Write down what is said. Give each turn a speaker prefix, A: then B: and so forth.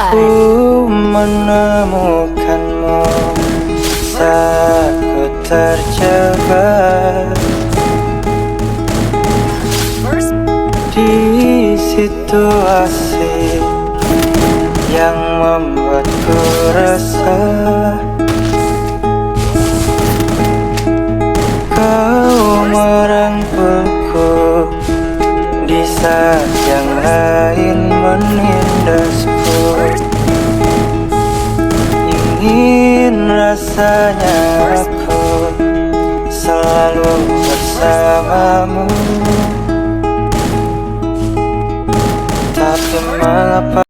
A: Ku menemukanmu saat ku terjebak di situasi yang membuatku resah. Kau merangkulku di saat yang lain menindasku. Ingin rasanya aku selalu bersamamu, tapi mengapa